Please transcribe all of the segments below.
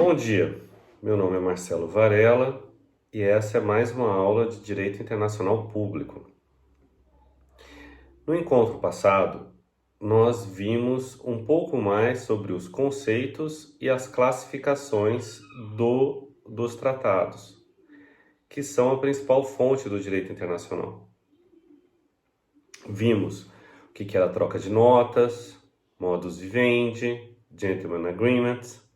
Bom dia, meu nome é Marcelo Varela e essa é mais uma aula de Direito Internacional Público. No encontro passado, nós vimos um pouco mais sobre os conceitos e as classificações dos tratados, que são a principal fonte do direito internacional. Vimos o que era a troca de notas, modus vivendi, gentleman agreements.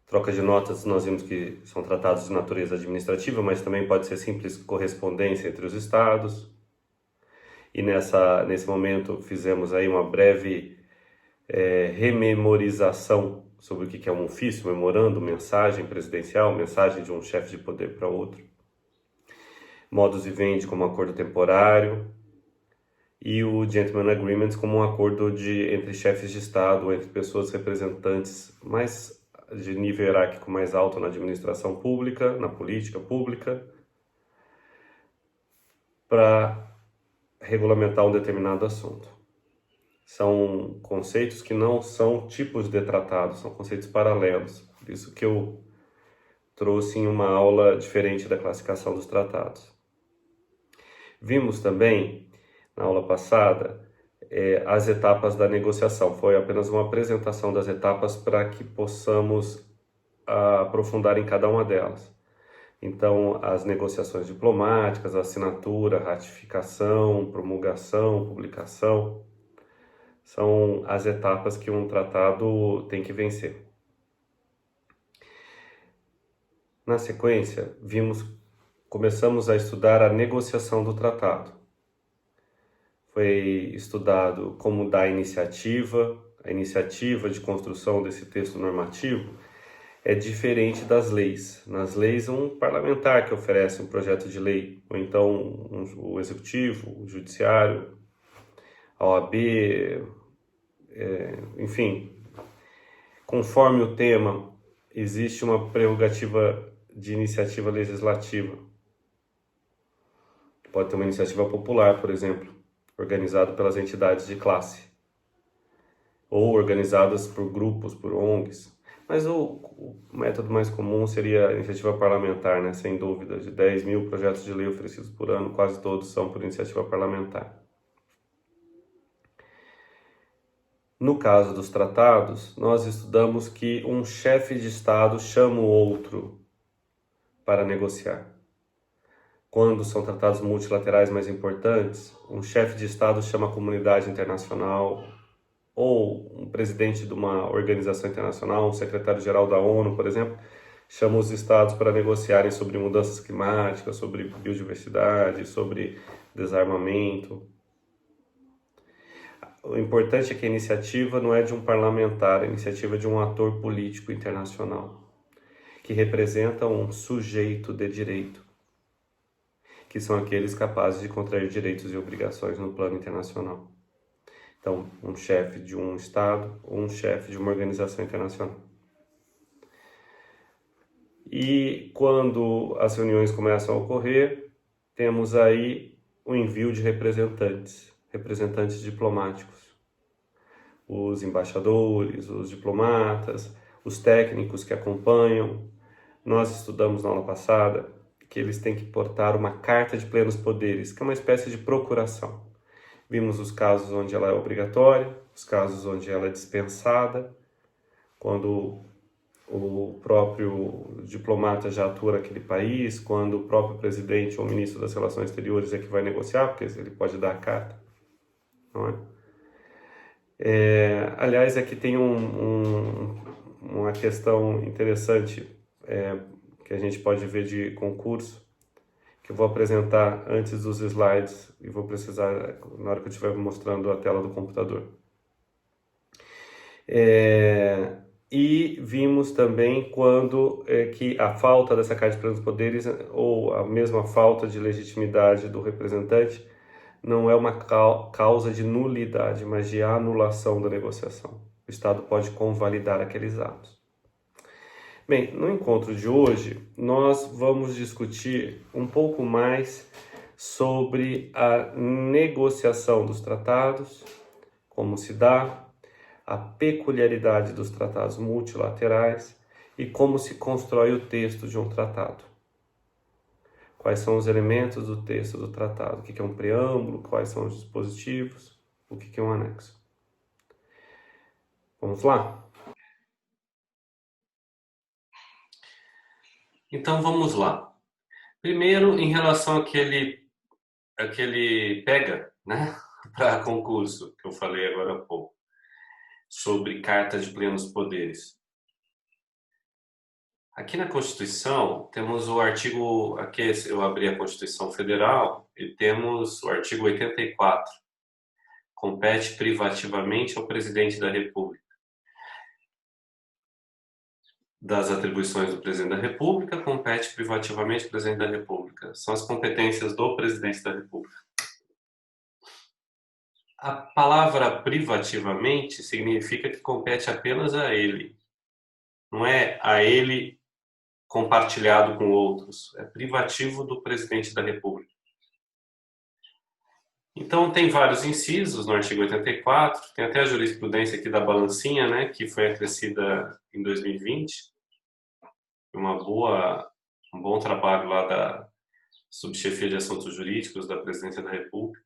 Troca de notas, nós vimos que são tratados de natureza administrativa, mas também pode ser simples correspondência entre os estados. E nesse momento fizemos aí uma breve rememorização sobre o que é um ofício, memorando, mensagem presidencial, mensagem de um chefe de poder para outro. Modus vivendi como um acordo temporário e o Gentleman Agreement como um acordo entre chefes de Estado, entre pessoas representantes de nível hierárquico mais alto na administração pública, na política pública, para regulamentar um determinado assunto. São conceitos que não são tipos de tratados, são conceitos paralelos. Por isso que eu trouxe em uma aula diferente da classificação dos tratados. Vimos também, na aula passada, as etapas da negociação. Foi apenas uma apresentação das etapas para que possamos aprofundar em cada uma delas. Então, as negociações diplomáticas, a assinatura, ratificação, promulgação, publicação, são as etapas que um tratado tem que vencer. Na sequência, começamos a estudar a negociação do tratado. Foi estudado como dar a iniciativa de construção desse texto normativo é diferente das leis. Nas leis, um parlamentar que oferece um projeto de lei, ou então o executivo, o judiciário, a OAB, enfim, conforme o tema, existe uma prerrogativa de iniciativa legislativa. Pode ter uma iniciativa popular, por exemplo, organizado pelas entidades de classe, ou organizadas por grupos, por ONGs. Mas o método mais comum seria a iniciativa parlamentar, né? Sem dúvida, de 10 mil projetos de lei oferecidos por ano, quase todos são por iniciativa parlamentar. No caso dos tratados, nós estudamos que um chefe de Estado chama o outro para negociar. Quando são tratados multilaterais mais importantes, um chefe de Estado chama a comunidade internacional, ou um presidente de uma organização internacional, um secretário-geral da ONU, por exemplo, chama os estados para negociarem sobre mudanças climáticas, sobre biodiversidade, sobre desarmamento. O importante é que a iniciativa não é de um parlamentar, a iniciativa é de um ator político internacional, que representa um sujeito de direito, que são aqueles capazes de contrair direitos e obrigações no plano internacional. Então, um chefe de um Estado ou um chefe de uma organização internacional. E quando as reuniões começam a ocorrer, temos aí o envio de representantes diplomáticos. Os embaixadores, os diplomatas, os técnicos que acompanham. Nós estudamos na aula passada que eles têm que portar uma carta de plenos poderes, que é uma espécie de procuração. Vimos os casos onde ela é obrigatória, os casos onde ela é dispensada, quando o próprio diplomata já atua naquele país, quando o próprio presidente ou ministro das Relações Exteriores é que vai negociar, porque ele pode dar a carta, não é? Aliás, aqui tem uma questão interessante que a gente pode ver de concurso, que eu vou apresentar antes dos slides e vou precisar na hora que eu estiver mostrando a tela do computador. E vimos também quando que a falta dessa carta de plenos poderes ou a mesma falta de legitimidade do representante não é uma causa de nulidade, mas de anulação da negociação. O Estado pode convalidar aqueles atos. Bem, no encontro de hoje, nós vamos discutir um pouco mais sobre a negociação dos tratados, como se dá, a peculiaridade dos tratados multilaterais e como se constrói o texto de um tratado. Quais são os elementos do texto do tratado? O que é um preâmbulo? Quais são os dispositivos? O que é um anexo? Vamos lá? Então vamos lá. Primeiro, em relação àquele pega, né, para concurso que eu falei agora há pouco, sobre carta de plenos poderes. Aqui na Constituição temos o artigo, aqui eu abri a Constituição Federal e temos o artigo 84, compete privativamente ao presidente da República. Das atribuições do presidente da República, compete privativamente ao presidente da República. São as competências do presidente da República. A palavra privativamente significa que compete apenas a ele. Não é a ele compartilhado com outros. É privativo do presidente da República. Então, tem vários incisos no artigo 84, tem até a jurisprudência aqui da balancinha, né, que foi acrescida em 2020. Um bom trabalho lá da Subchefia de Assuntos Jurídicos da Presidência da República.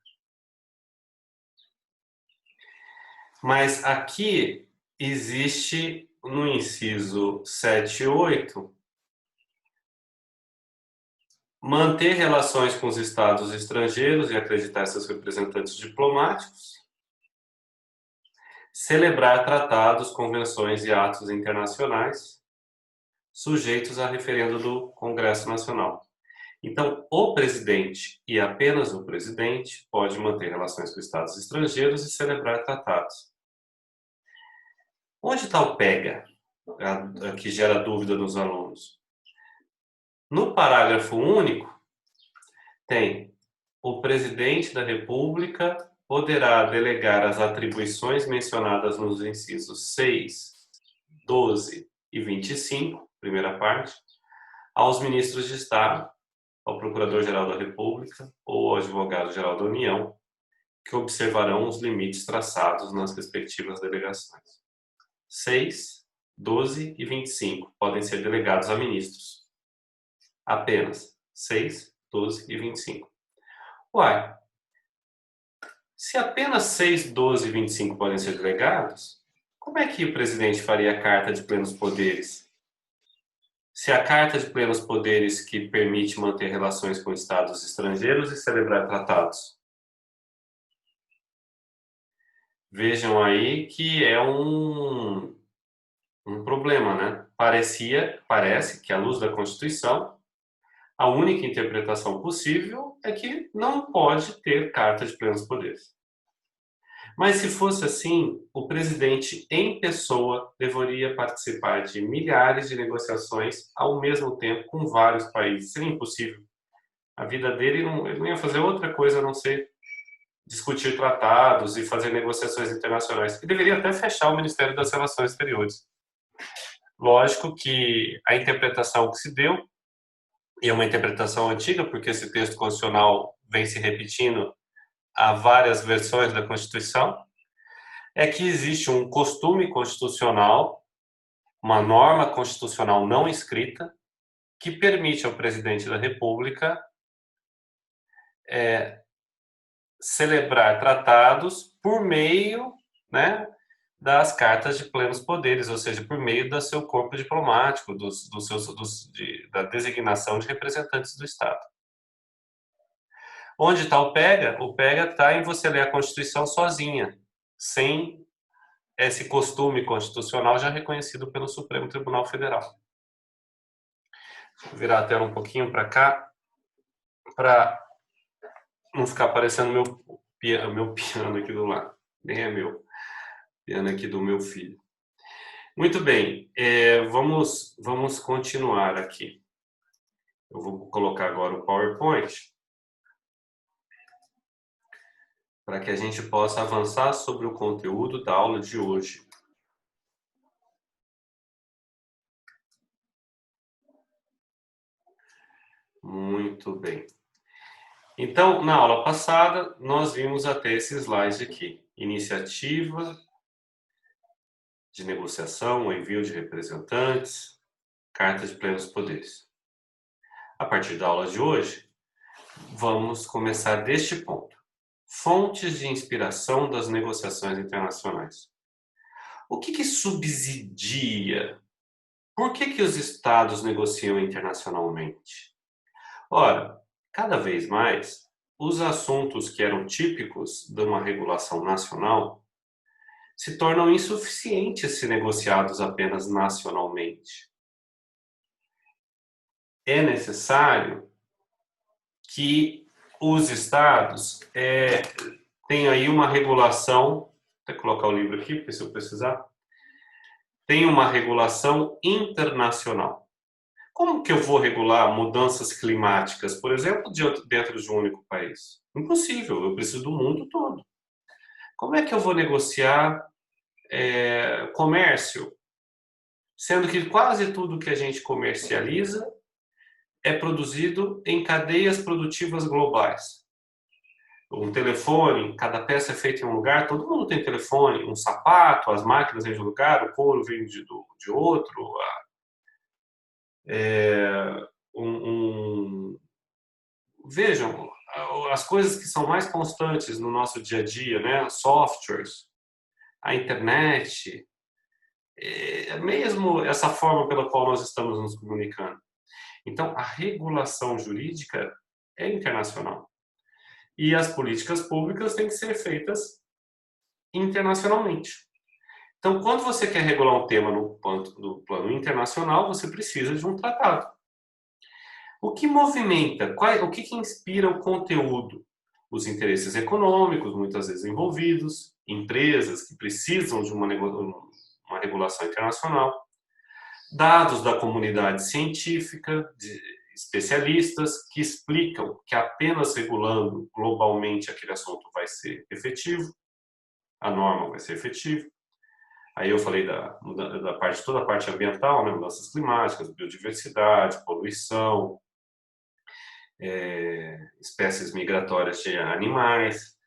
Mas aqui existe no inciso 7 e 8 manter relações com os estados estrangeiros e acreditar seus representantes diplomáticos, celebrar tratados, convenções e atos internacionais sujeitos a referendo do Congresso Nacional. Então, o presidente e apenas o presidente pode manter relações com estados estrangeiros e celebrar tratados. Onde está o pega? Que gera dúvida nos alunos. No parágrafo único, tem o presidente da República poderá delegar as atribuições mencionadas nos incisos 6, 12 e 25, primeira parte, aos ministros de Estado, ao Procurador-Geral da República ou ao Advogado-Geral da União, que observarão os limites traçados nas respectivas delegações. 6, 12 e 25 podem ser delegados a ministros. Apenas 6, 12 e 25. Uai, se apenas 6, 12 e 25 podem ser delegados, como é que o presidente faria a carta de plenos poderes? Se a carta de plenos poderes que permite manter relações com estados estrangeiros e celebrar tratados. Vejam aí que é um problema, né? Parece que, à luz da Constituição, a única interpretação possível é que não pode ter carta de plenos poderes. Mas se fosse assim, o presidente em pessoa deveria participar de milhares de negociações ao mesmo tempo com vários países. Seria impossível. A vida dele ele não ia fazer outra coisa a não ser discutir tratados e fazer negociações internacionais. E deveria até fechar o Ministério das Relações Exteriores. Lógico que a interpretação que se deu, e é uma interpretação antiga, porque esse texto constitucional vem se repetindo há várias versões da Constituição, é que existe um costume constitucional, uma norma constitucional não escrita, que permite ao presidente da República celebrar tratados por meio, né, das cartas de plenos poderes, ou seja, por meio do seu corpo diplomático, da designação de representantes do Estado. Onde está o pega? O pega está em você ler a Constituição sozinha, sem esse costume constitucional já reconhecido pelo Supremo Tribunal Federal. Vou virar a tela um pouquinho para cá, para não ficar aparecendo meu piano aqui do lado. Nem é meu. Piano aqui do meu filho. Muito bem, vamos continuar aqui. Eu vou colocar agora o PowerPoint para que a gente possa avançar sobre o conteúdo da aula de hoje. Muito bem. Então, na aula passada, nós vimos até esse slide aqui. Iniciativa de negociação, o envio de representantes, Carta de Plenos Poderes. A partir da aula de hoje, vamos começar deste ponto. Fontes de inspiração das negociações internacionais. O que subsidia? Por que os estados negociam internacionalmente? Ora, cada vez mais, os assuntos que eram típicos de uma regulação nacional se tornam insuficientes se negociados apenas nacionalmente. É necessário que os estados tenham aí uma regulação, vou colocar o livro aqui, porque se eu precisar, tem uma regulação internacional. Como que eu vou regular mudanças climáticas, por exemplo, dentro de um único país? Impossível, eu preciso do mundo todo. Como é que eu vou negociar comércio, sendo que quase tudo que a gente comercializa é produzido em cadeias produtivas globais? Um telefone, cada peça é feita em um lugar, todo mundo tem telefone, um sapato, as máquinas vêm de um lugar, o couro vem de outro, vejam, as coisas que são mais constantes no nosso dia a dia, né? Softwares, a internet, mesmo essa forma pela qual nós estamos nos comunicando. Então, a regulação jurídica é internacional. E as políticas públicas têm que ser feitas internacionalmente. Então, quando você quer regular um tema no plano internacional, você precisa de um tratado. O que movimenta? O que inspira o conteúdo? Os interesses econômicos, muitas vezes envolvidos, empresas que precisam de uma regulação internacional, dados da comunidade científica, de especialistas que explicam que apenas regulando globalmente aquele assunto vai ser efetivo, a norma vai ser efetiva. Aí eu falei toda a parte ambiental, né? Mudanças climáticas, biodiversidade, poluição, espécies migratórias de animais,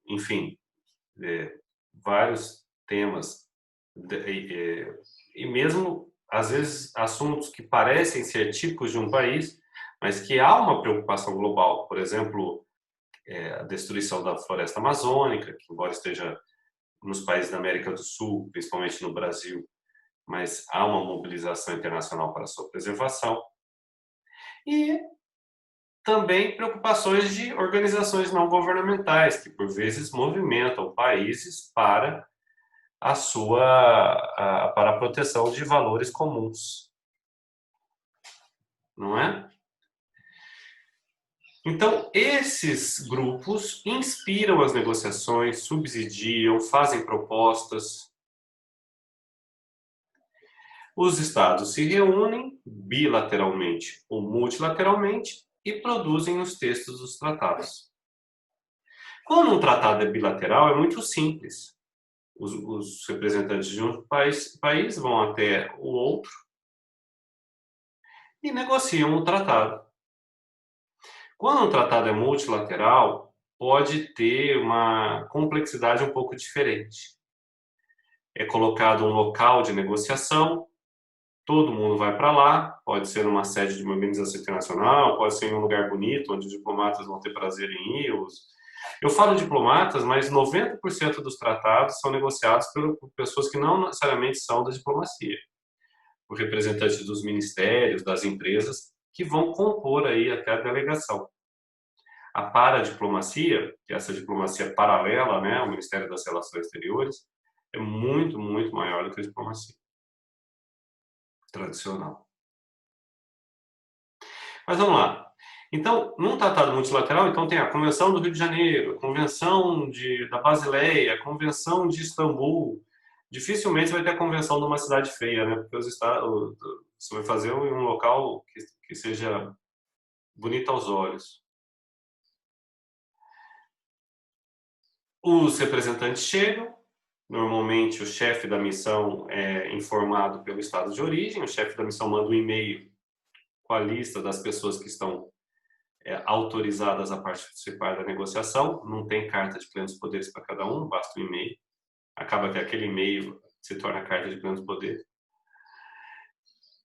enfim, vários temas, e mesmo, às vezes, assuntos que parecem ser típicos de um país, mas que há uma preocupação global. Por exemplo, a destruição da floresta amazônica, que embora esteja nos países da América do Sul, principalmente no Brasil, mas há uma mobilização internacional para a sua preservação. E também preocupações de organizações não governamentais, que por vezes movimentam países para para a proteção de valores comuns. Não é? Então, esses grupos inspiram as negociações, subsidiam, fazem propostas. Os estados se reúnem bilateralmente ou multilateralmente e produzem os textos dos tratados. Quando um tratado é bilateral, é muito simples. Os representantes de um país vão até o outro e negociam o tratado. Quando um tratado é multilateral, pode ter uma complexidade um pouco diferente. É colocado um local de negociação, todo mundo vai para lá, pode ser numa sede de uma organização internacional, pode ser em um lugar bonito, onde os diplomatas vão ter prazer em ir. Eu falo diplomatas, mas 90% dos tratados são negociados por pessoas que não necessariamente são da diplomacia, por representantes dos ministérios, das empresas, que vão compor aí até a delegação. A paradiplomacia, que é essa diplomacia paralela, né, ao Ministério das Relações Exteriores, é muito, muito maior do que a diplomacia tradicional. Mas vamos lá. Então, num tratado multilateral, então tem a Convenção do Rio de Janeiro, a Convenção da Basileia, a Convenção de Istambul. Dificilmente vai ter a convenção de uma cidade feia, né? Porque você vai fazer em um local que seja bonito aos olhos. Os representantes chegam, normalmente o chefe da missão é informado pelo estado de origem, o chefe da missão manda um e-mail com a lista das pessoas que estão autorizadas a participar da negociação, não tem carta de plenos poderes para cada um, basta um e-mail. Acaba que aquele e-mail se torna carta de plenos poderes.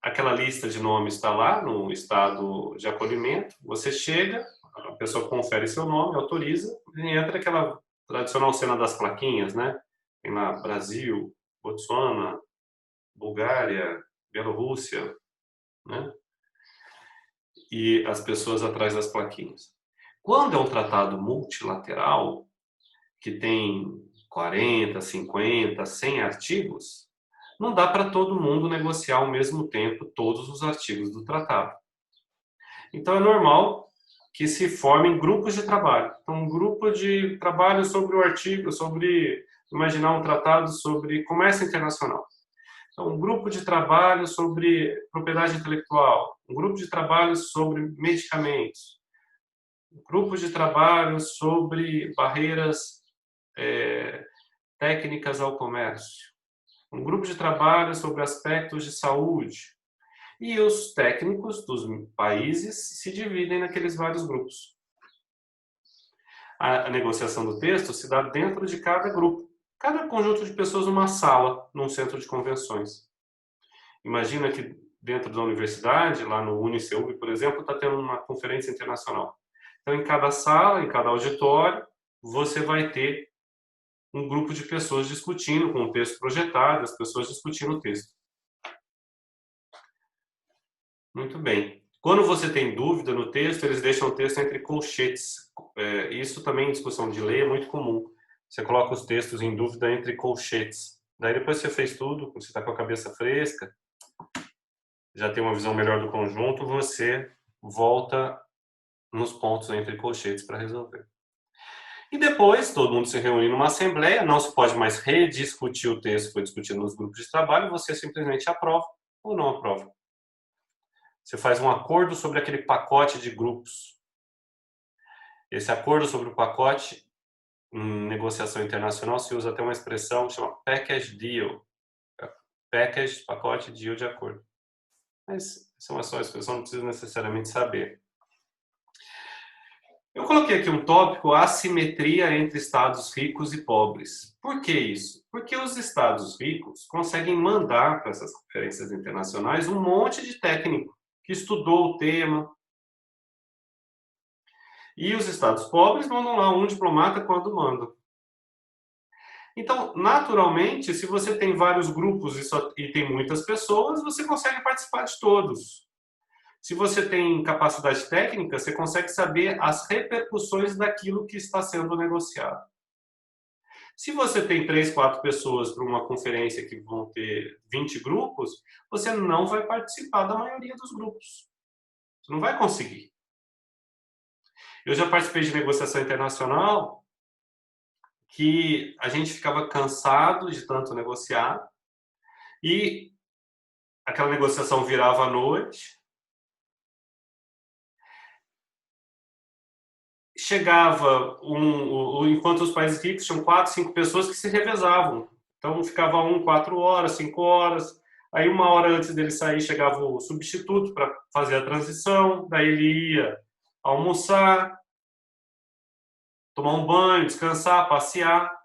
aquela lista de nomes está lá no estado de acolhimento, você chega, a pessoa confere seu nome, autoriza, e entra aquela tradicional cena das plaquinhas, né? Tem lá Brasil, Botsuana, Bulgária, Bielorrússia, né? E as pessoas atrás das plaquinhas. Quando é um tratado multilateral, que tem 40, 50, 100 artigos, não dá para todo mundo negociar ao mesmo tempo todos os artigos do tratado. Então é normal que se formem grupos de trabalho. Então, um grupo de trabalho sobre o artigo, imaginar um tratado sobre comércio internacional. Então, um grupo de trabalho sobre propriedade intelectual, um grupo de trabalho sobre medicamentos, um grupo de trabalho sobre barreiras técnicas ao comércio, um grupo de trabalho sobre aspectos de saúde. E os técnicos dos países se dividem naqueles vários grupos. A negociação do texto se dá dentro de cada grupo, cada conjunto de pessoas numa sala, num centro de convenções. Imagina que dentro da universidade, lá no UniCeub, por exemplo, está tendo uma conferência internacional. Então, em cada sala, em cada auditório, você vai ter um grupo de pessoas discutindo, com o texto projetado, as pessoas discutindo o texto. Muito bem. Quando você tem dúvida no texto, eles deixam o texto entre colchetes. Isso também em discussão de lei é muito comum. Você coloca os textos em dúvida entre colchetes. Daí depois que você fez tudo, você está com a cabeça fresca, já tem uma visão melhor do conjunto, você volta nos pontos entre colchetes para resolver. E depois, todo mundo se reúne numa assembleia, não se pode mais rediscutir o texto que foi discutido nos grupos de trabalho, você simplesmente aprova ou não aprova. Você faz um acordo sobre aquele pacote de grupos. Esse acordo sobre o pacote, em negociação internacional, se usa até uma expressão que chama package deal. Package, pacote, deal de acordo. Mas isso é uma só expressão, não precisa necessariamente saber. Eu coloquei aqui um tópico, assimetria entre estados ricos e pobres. Por que isso? Porque os estados ricos conseguem mandar para essas conferências internacionais um monte de técnico que estudou o tema. E os estados pobres mandam lá um diplomata quando mandam. Então, naturalmente, se você tem vários grupos e tem muitas pessoas, você consegue participar de todos. Se você tem capacidade técnica, você consegue saber as repercussões daquilo que está sendo negociado. Se você tem 3, 4 pessoas para uma conferência que vão ter 20 grupos, você não vai participar da maioria dos grupos. Você não vai conseguir. Eu já participei de negociação internacional que a gente ficava cansado de tanto negociar e aquela negociação virava à noite. Chegava enquanto os países ricos tinham 4, 5 pessoas que se revezavam. Então ficava 4 horas, 5 horas. Aí 1 hora antes dele sair chegava o substituto para fazer a transição. Daí ele ia almoçar, tomar um banho, descansar, passear.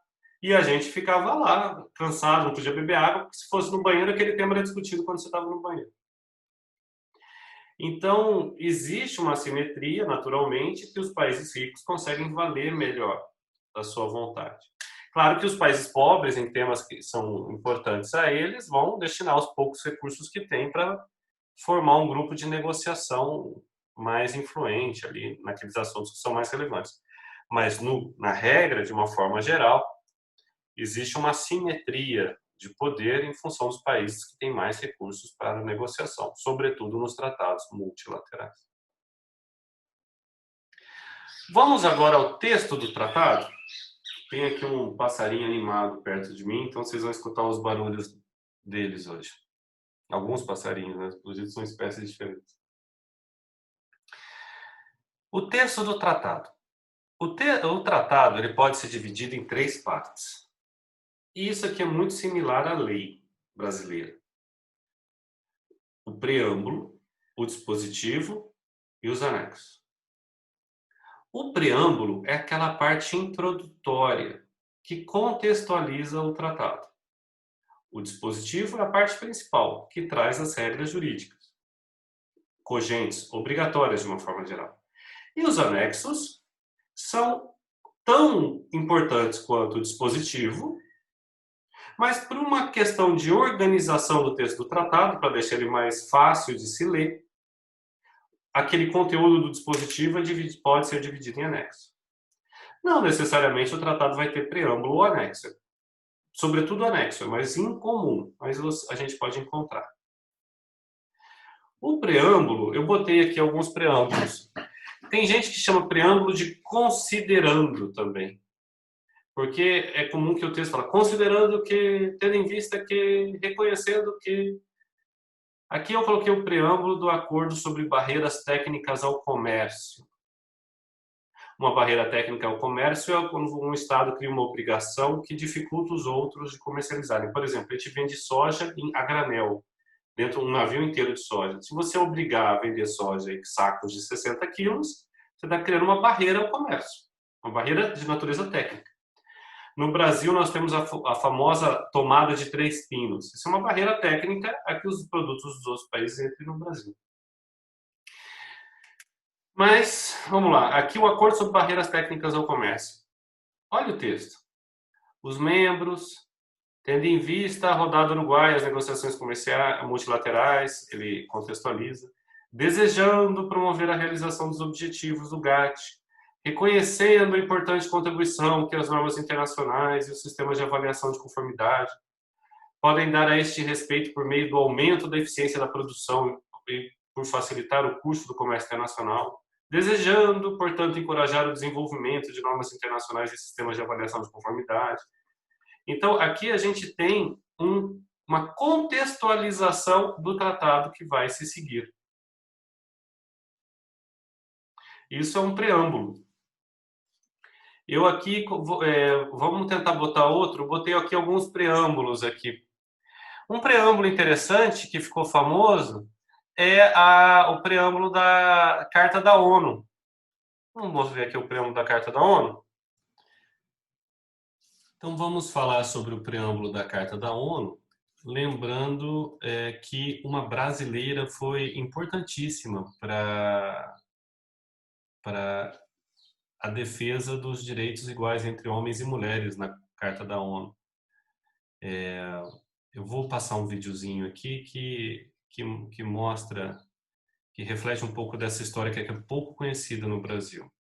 E a gente ficava lá, cansado, não podia beber água, porque se fosse no banheiro, aquele tema era discutido quando você estava no banheiro. Então, existe uma assimetria, naturalmente, que os países ricos conseguem valer melhor da sua vontade. Claro que os países pobres, em temas que são importantes a eles, vão destinar os poucos recursos que têm para formar um grupo de negociação mais influente ali naqueles assuntos que são mais relevantes. Mas, na regra, de uma forma geral, existe uma assimetria de poder em função dos países que têm mais recursos para a negociação, sobretudo nos tratados multilaterais. Vamos agora ao texto do tratado. Tem aqui um passarinho animado perto de mim, então vocês vão escutar os barulhos deles hoje. Alguns passarinhos, né? Inclusive são espécies diferentes. O texto do tratado. O tratado ele pode ser dividido em 3 partes. E isso aqui é muito similar à lei brasileira. O preâmbulo, o dispositivo e os anexos. O preâmbulo é aquela parte introdutória que contextualiza o tratado. O dispositivo é a parte principal, que traz as regras jurídicas. cogentes, obrigatórias de uma forma geral. E os anexos são tão importantes quanto o dispositivo, mas por uma questão de organização do texto do tratado, para deixar ele mais fácil de se ler, aquele conteúdo do dispositivo pode ser dividido em anexo. Não necessariamente o tratado vai ter preâmbulo ou anexo. Sobretudo anexo, é mais incomum, mas a gente pode encontrar. O preâmbulo, eu botei aqui alguns preâmbulos. Tem gente que chama preâmbulo de considerando também. Porque é comum que o texto fala considerando que, tendo em vista que, reconhecendo que. Aqui eu coloquei o preâmbulo do Acordo sobre Barreiras Técnicas ao Comércio. Uma barreira técnica ao comércio é quando um Estado cria uma obrigação que dificulta os outros de comercializarem. Por exemplo, a gente vende soja a granel, dentro de um navio inteiro de soja. Se você obrigar a vender soja em sacos de 60 quilos, você está criando uma barreira ao comércio, uma barreira de natureza técnica. No Brasil, nós temos a famosa tomada de 3 pinos. Isso é uma barreira técnica a que os produtos dos outros países entrem no Brasil. Mas, vamos lá. Aqui o Acordo sobre Barreiras Técnicas ao Comércio. Olha o texto. Os membros, tendo em vista a rodada uruguaia, as negociações comerciais multilaterais, ele contextualiza, desejando promover a realização dos objetivos do GATT, reconhecendo a importante contribuição que as normas internacionais e os sistemas de avaliação de conformidade podem dar a este respeito por meio do aumento da eficiência da produção e por facilitar o custo do comércio internacional, desejando, portanto, encorajar o desenvolvimento de normas internacionais e sistemas de avaliação de conformidade. Então, aqui a gente tem uma contextualização do tratado que vai se seguir. Isso é um preâmbulo. Eu aqui, vamos tentar botar outro, botei aqui alguns preâmbulos aqui. Um preâmbulo interessante que ficou famoso é o preâmbulo da Carta da ONU. Vamos ver aqui o preâmbulo da Carta da ONU. Então vamos falar sobre o preâmbulo da Carta da ONU, lembrando que uma brasileira foi importantíssima para a defesa dos direitos iguais entre homens e mulheres na Carta da ONU. Eu vou passar um videozinho aqui que mostra, que reflete um pouco dessa história que é pouco conhecida no Brasil.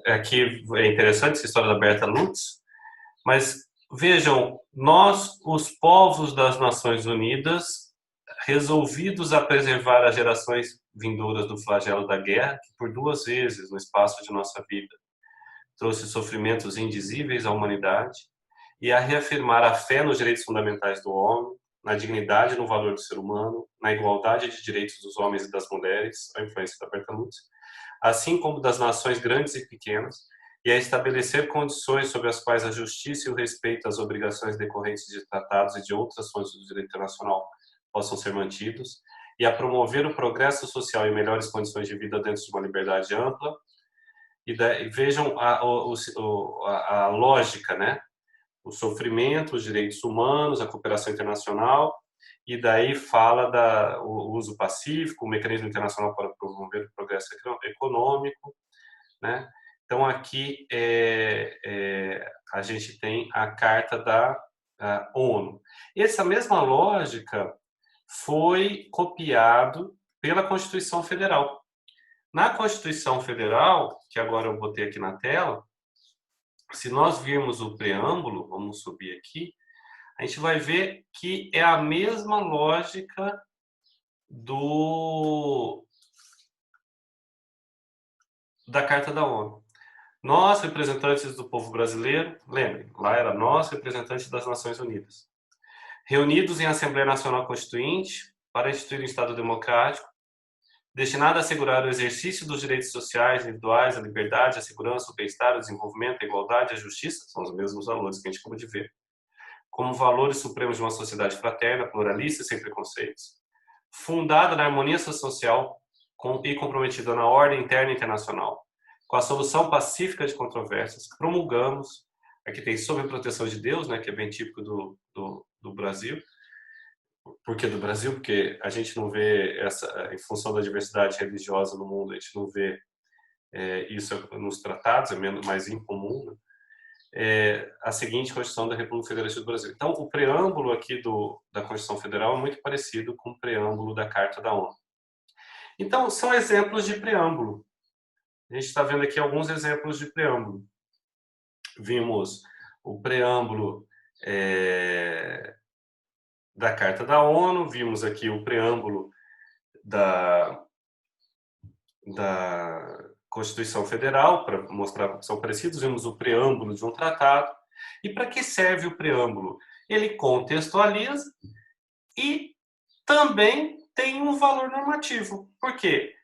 Aqui é interessante essa história da Berta Lutz, mas Vejam, nós, os povos das Nações Unidas, resolvidos a preservar as gerações vindouras do flagelo da guerra, que por 2 vezes no espaço de nossa vida trouxe sofrimentos indizíveis à humanidade, e a reafirmar a fé nos direitos fundamentais do homem, na dignidade e no valor do ser humano, na igualdade de direitos dos homens e das mulheres, a influência da Bertolucci, assim como das nações grandes e pequenas, e a estabelecer condições sobre as quais a justiça e o respeito às obrigações decorrentes de tratados e de outras fontes do direito internacional possam ser mantidos, e a promover o progresso social e melhores condições de vida dentro de uma liberdade ampla. E vejam a lógica, né? O sofrimento, os direitos humanos, a cooperação internacional, e daí fala o uso pacífico, o mecanismo internacional para promover o progresso econômico, né? Então aqui a gente tem a Carta da ONU. Essa mesma lógica foi copiado pela Constituição Federal. Na Constituição Federal, que agora eu botei aqui na tela, se nós virmos o preâmbulo, vamos subir aqui, a gente vai ver que é a mesma lógica da Carta da ONU. Nós, representantes do povo brasileiro, lembrem, lá era nós, representantes das Nações Unidas, reunidos em Assembleia Nacional Constituinte para instituir um Estado democrático, destinado a assegurar o exercício dos direitos sociais, individuais, a liberdade, a segurança, o bem-estar, o desenvolvimento, a igualdade, a justiça, são os mesmos valores que a gente acabou de ver, como valores supremos de uma sociedade fraterna, pluralista e sem preconceitos, fundada na harmonia social e comprometida na ordem interna e internacional, com a solução pacífica de controvérsias que promulgamos, aqui tem sob a proteção de Deus, né, que é bem típico do Brasil. Por que do Brasil? Porque a gente não vê em função da diversidade religiosa no mundo, a gente não vê isso nos tratados, é mais incomum, né? A seguinte Constituição da República Federativa do Brasil. Então, o preâmbulo aqui da Constituição Federal é muito parecido com o preâmbulo da Carta da ONU. Então, são exemplos de preâmbulo. A gente está vendo aqui alguns exemplos de preâmbulo. Vimos o preâmbulo da Carta da ONU, vimos aqui o preâmbulo da Constituição Federal, para mostrar que são parecidos, vimos o preâmbulo de um tratado. E para que serve o preâmbulo? Ele contextualiza e também tem um valor normativo. Por quê?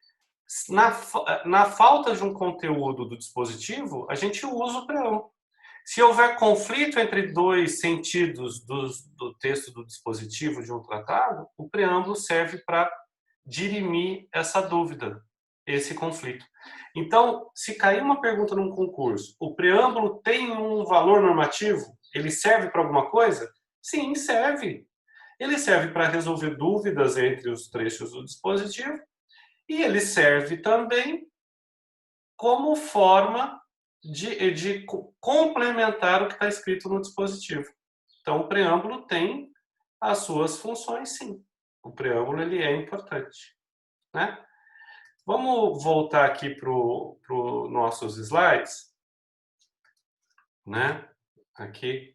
Na falta de um conteúdo do dispositivo, a gente usa o preâmbulo. Se houver conflito entre dois sentidos do texto do dispositivo de um tratado, o preâmbulo serve para dirimir essa dúvida, esse conflito. Então, se cair uma pergunta num concurso, o preâmbulo tem um valor normativo? Ele serve para alguma coisa? Sim, serve. Ele serve para resolver dúvidas entre os trechos do dispositivo e ele serve também como forma de complementar o que está escrito no dispositivo. Então, o preâmbulo tem as suas funções, sim. O preâmbulo ele é importante, né? Vamos voltar aqui para os nossos slides, né? Aqui.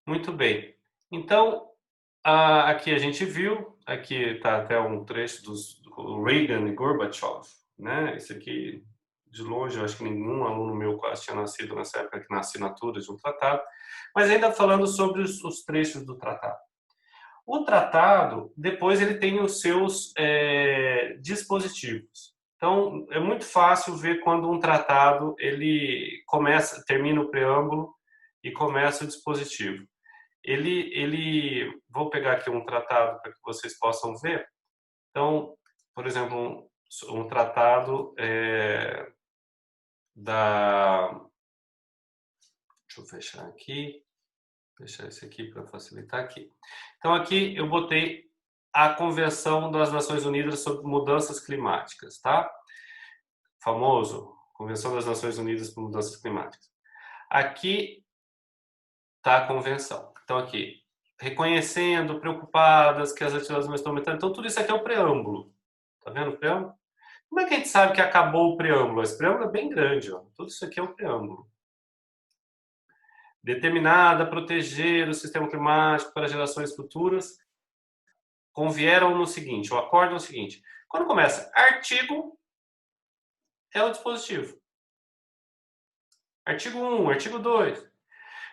Muito bem. Então, aqui a gente viu, aqui está até um trecho do Reagan e Gorbachev, né? Esse aqui, de longe, eu acho que nenhum aluno meu quase tinha nascido nessa época na assinatura de um tratado, mas ainda falando sobre os trechos do tratado. O tratado, depois ele tem os seus dispositivos. Então, é muito fácil ver quando um tratado ele termina o preâmbulo e começa o dispositivo. Vou pegar aqui um tratado para que vocês possam ver. Então, por exemplo, um tratado deixa eu fechar aqui. Deixar esse aqui para facilitar aqui. Então, aqui eu botei a Convenção das Nações Unidas sobre Mudanças Climáticas, tá? Famoso, Convenção das Nações Unidas sobre Mudanças Climáticas. Aqui está a convenção. Então, aqui, reconhecendo, preocupadas que as atividades não estão aumentando. Então, tudo isso aqui é o preâmbulo. Tá vendo o preâmbulo? Como é que a gente sabe que acabou o preâmbulo? Esse preâmbulo é bem grande, ó. Tudo isso aqui é o preâmbulo. determinada a proteger o sistema climático para gerações futuras, convieram no seguinte, ou acordam no seguinte, quando começa artigo, é o dispositivo. Artigo 1, artigo 2.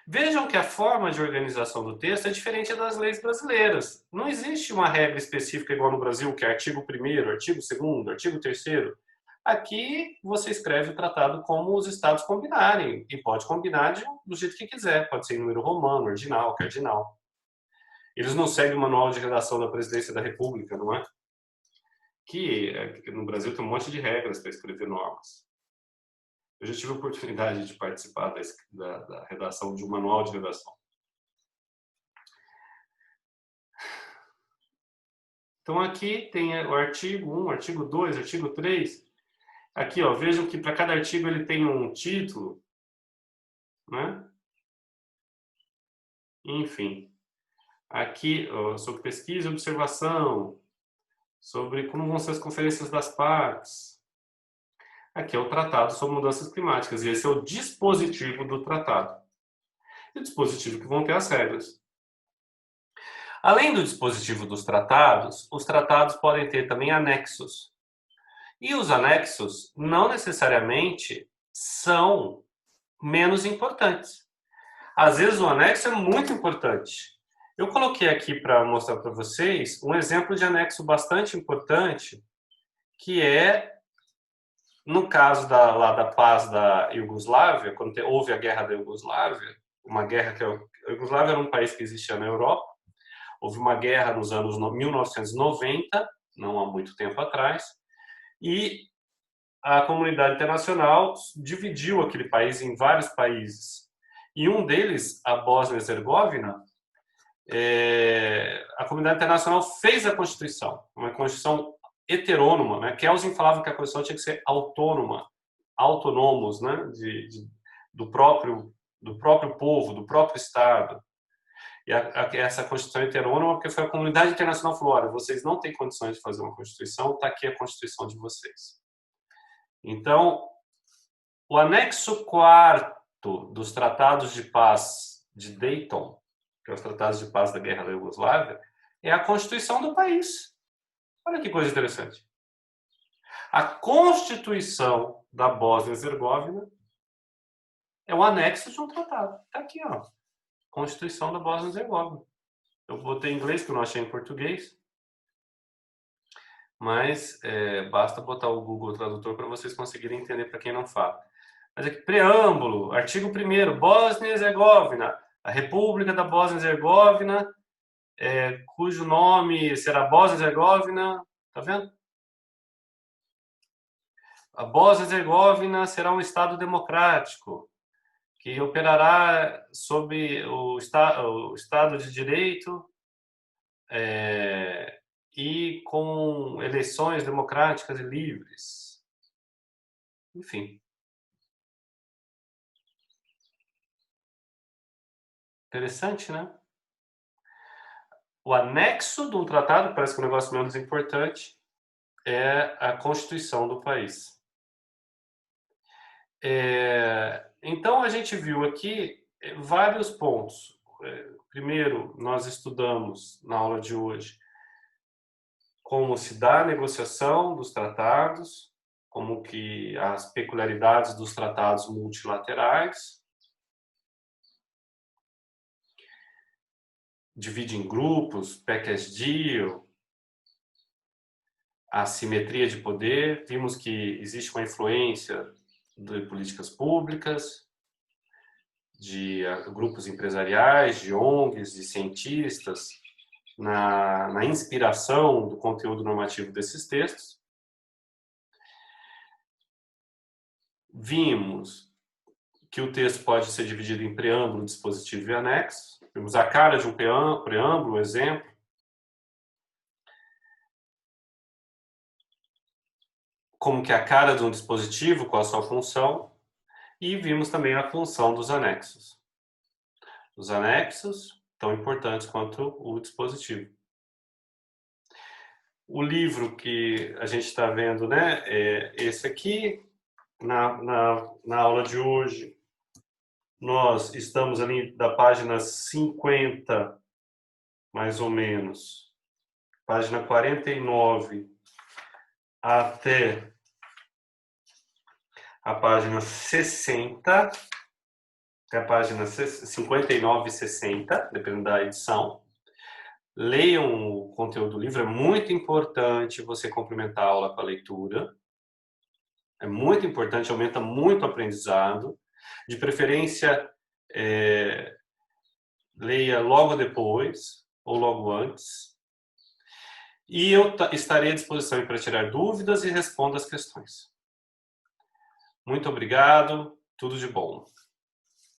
Vejam que a forma de organização do texto é diferente das leis brasileiras. Não existe uma regra específica igual no Brasil, que é artigo 1º, artigo 2º, artigo 3º. Aqui você escreve o tratado como os estados combinarem, e pode combinar do jeito que quiser, pode ser em número romano, ordinal, cardinal. Eles não seguem o manual de redação da Presidência da República, não é? Que no Brasil tem um monte de regras para escrever normas. Eu já tive a oportunidade de participar da redação de um manual de redação. Então aqui tem o artigo 1, artigo 2, artigo 3. Aqui, ó, vejam que para cada artigo ele tem um título, né? Enfim. Aqui, ó, sobre pesquisa e observação, sobre como vão ser as conferências das partes. Aqui é o tratado sobre mudanças climáticas, e esse é o dispositivo do tratado. E o dispositivo que vão ter as regras. Além do dispositivo dos tratados, os tratados podem ter também anexos. E os anexos não necessariamente são menos importantes. Às vezes o anexo é muito importante. Eu coloquei aqui para mostrar para vocês um exemplo de anexo bastante importante, que é no caso lá da paz da Iugoslávia, quando houve a guerra da Iugoslávia, uma guerra que a Iugoslávia era um país que existia na Europa. Houve uma guerra nos anos 1990, não há muito tempo atrás, e a comunidade internacional dividiu aquele país em vários países. E um deles, a Bósnia-Herzegovina, a comunidade internacional fez a Constituição, uma Constituição heterônoma, né? Kelsen falava que a Constituição tinha que ser autônoma, autonomos, né? do próprio povo, do próprio Estado. E essa Constituição heterônoma, porque foi a comunidade internacional que falou, olha, vocês não têm condições de fazer uma Constituição, está aqui a Constituição de vocês. Então, o anexo 4º dos Tratados de Paz de Dayton, que é os Tratados de Paz da Guerra da Iugoslávia, é a Constituição do país. Olha que coisa interessante. A Constituição da Bósnia-Herzegovina é um anexo de um tratado. Está aqui, ó. Constituição da Bósnia-Herzegovina. Eu botei em inglês, que eu não achei em português. Mas basta botar o Google Tradutor para vocês conseguirem entender para quem não fala. Mas aqui, preâmbulo, artigo 1º, Bósnia-Herzegovina. A República da Bósnia-Herzegovina, cujo nome será Bósnia-Herzegovina, tá vendo? A Bósnia-Herzegovina será um Estado democrático, que operará sob o Estado de Direito e com eleições democráticas e livres. Enfim. Interessante, né? O anexo de um tratado, parece que é um negócio menos importante, é a Constituição do país. Então, a gente viu aqui vários pontos. Primeiro, nós estudamos, na aula de hoje, como se dá a negociação dos tratados, como que as peculiaridades dos tratados multilaterais, divide em grupos, package deal, a simetria de poder, vimos que existe uma influência de políticas públicas, de grupos empresariais, de ONGs, de cientistas, na inspiração do conteúdo normativo desses textos. Vimos que o texto pode ser dividido em preâmbulo, dispositivo e anexo. Vimos a cara de um preâmbulo, exemplo. Como que é a cara de um dispositivo, qual a sua função. E vimos também a função dos anexos. Os anexos, tão importantes quanto o dispositivo. O livro que a gente está vendo, né, é esse aqui. Na aula de hoje, Nós estamos ali da página 50, mais ou menos, página 49 até a página 60, até a página 59 e 60, dependendo da edição. Leiam o conteúdo do livro, é muito importante você complementar a aula com a leitura. É muito importante, aumenta muito o aprendizado. De preferência, leia logo depois ou logo antes. E eu estarei à disposição para tirar dúvidas e responder as questões. Muito obrigado, tudo de bom.